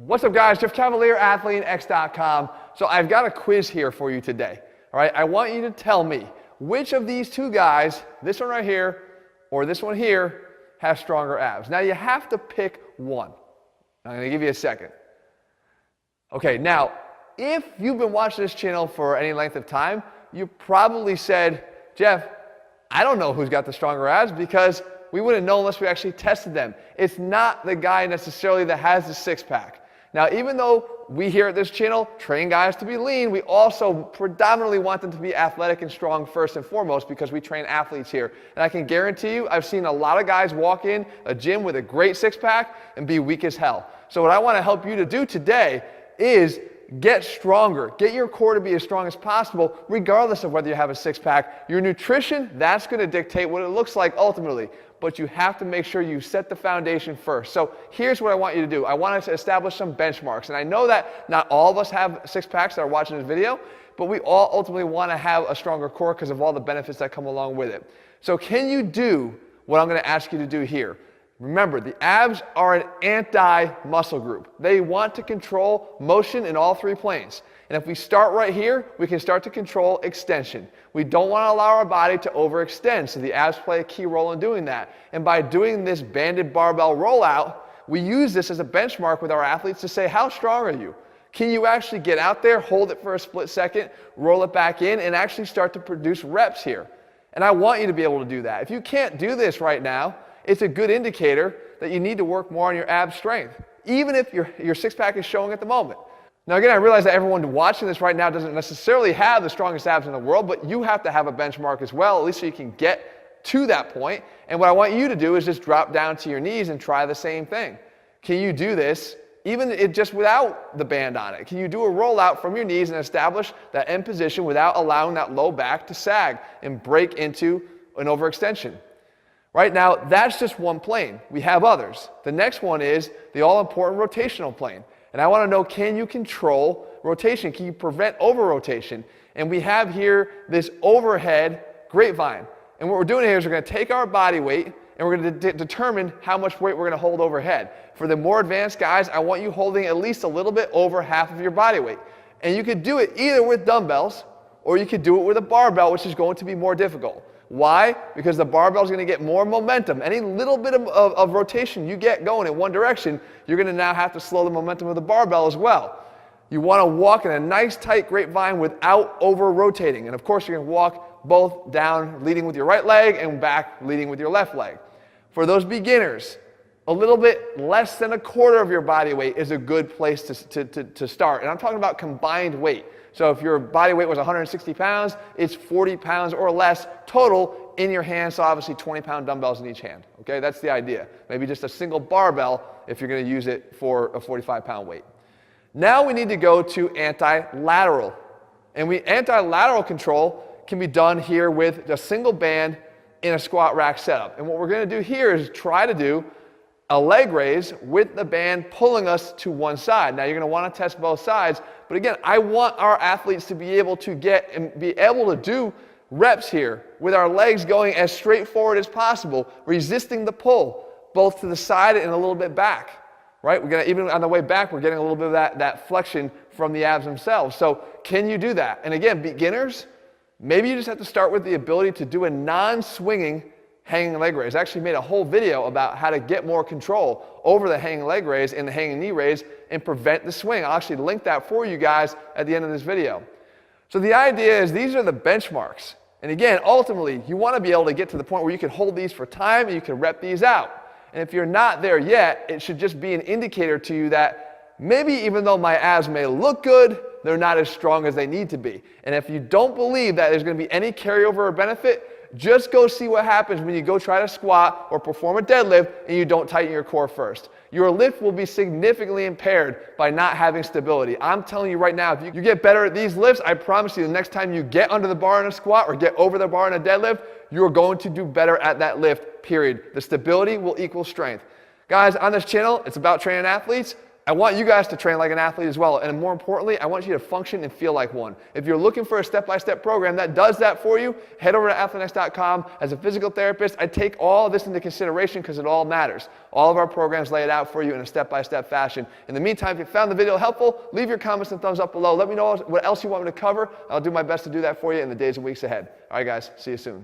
What's up, guys? Jeff Cavalier, ATHLEAN-X.com. So I've got a quiz here for you today. All right, I want you to tell me which of these two guys, this one right here or this one here, has stronger abs. Now you have to pick one. I'm going to give you a second. Okay, now if you've been watching this channel for any length of time, you probably said, Jeff, I don't know who's got the stronger abs because we wouldn't know unless we actually tested them. It's not the guy necessarily that has the six-pack. Now, even though we here at this channel train guys to be lean, we also predominantly want them to be athletic and strong first and foremost because we train athletes here. And I can guarantee you, I've seen a lot of guys walk in a gym with a great six-pack and be weak as hell. So what I want to help you to do today is get stronger. Get your core to be as strong as possible, regardless of whether you have a six-pack. Your nutrition, that's going to dictate what it looks like ultimately. But you have to make sure you set the foundation first. So here's what I want you to do. I want us to establish some benchmarks. And I know that not all of us have six-packs that are watching this video, but we all ultimately want to have a stronger core because of all the benefits that come along with it. So can you do what I'm going to ask you to do here? Remember, the abs are an anti-muscle group. They want to control motion in all three planes. And if we start right here, we can start to control extension. We don't want to allow our body to overextend, so the abs play a key role in doing that. And by doing this banded barbell rollout, we use this as a benchmark with our athletes to say, how strong are you? Can you actually get out there, hold it for a split second, roll it back in, and actually start to produce reps here? And I want you to be able to do that. If you can't do this right now, it's a good indicator that you need to work more on your ab strength, even if your six-pack is showing at the moment. Now again, I realize that everyone watching this right now doesn't necessarily have the strongest abs in the world, but you have to have a benchmark as well, at least so you can get to that point. And what I want you to do is just drop down to your knees and try the same thing. Can you do this even just without the band on it? Can you do a rollout from your knees and establish that end position without allowing that low back to sag and break into an overextension? Right now, that's just one plane. We have others. The next one is the all-important rotational plane. And I want to know, can you control rotation? Can you prevent over-rotation? And we have here this overhead grapevine. And what we're doing here is we're going to take our body weight and we're going to determine how much weight we're going to hold overhead. For the more advanced guys, I want you holding at least a little bit over half of your body weight. And you could do it either with dumbbells or you could do it with a barbell, which is going to be more difficult. Why? Because the barbell is going to get more momentum. Any little bit of rotation you get going in one direction, you're going to now have to slow the momentum of the barbell as well. You want to walk in a nice tight grapevine without over-rotating. And of course, you're going to walk both down leading with your right leg and back leading with your left leg. For those beginners, a little bit less than a quarter of your body weight is a good place to start. And I'm talking about combined weight. So if your body weight was 160 pounds, it's 40 pounds or less total in your hand, so obviously 20-pound dumbbells in each hand. Okay, that's the idea. Maybe just a single barbell if you're going to use it for a 45-pound weight. Now we need to go to anti-lateral. And anti-lateral control can be done here with a single band in a squat rack setup. And what we're going to do here is try to do a leg raise with the band pulling us to one side. Now you're going to want to test both sides, but again, I want our athletes to be able to be able to do reps here with our legs going as straightforward as possible, resisting the pull, both to the side and a little bit back, right? We're going to, even on the way back, we're getting a little bit of that flexion from the abs themselves. So can you do that? And again, beginners, maybe you just have to start with the ability to do a non-swinging hanging leg raise. I actually made a whole video about how to get more control over the hanging leg raise and the hanging knee raise and prevent the swing. I'll actually link that for you guys at the end of this video. So the idea is these are the benchmarks. And again, ultimately, you want to be able to get to the point where you can hold these for time and you can rep these out. And if you're not there yet, it should just be an indicator to you that maybe even though my abs may look good, they're not as strong as they need to be. And if you don't believe that there's going to be any carryover or benefit, just go see what happens when you go try to squat or perform a deadlift and you don't tighten your core first. Your lift will be significantly impaired by not having stability. I'm telling you right now, if you get better at these lifts, I promise you the next time you get under the bar in a squat or get over the bar in a deadlift, you're going to do better at that lift, period. The stability will equal strength. Guys, on this channel, it's about training athletes. I want you guys to train like an athlete as well, and more importantly, I want you to function and feel like one. If you're looking for a step-by-step program that does that for you, head over to ATHLEAN-X.com. As a physical therapist, I take all of this into consideration because it all matters. All of our programs lay it out for you in a step-by-step fashion. In the meantime, if you found the video helpful, leave your comments and thumbs up below. Let me know what else you want me to cover. I'll do my best to do that for you in the days and weeks ahead. All right, guys, see you soon.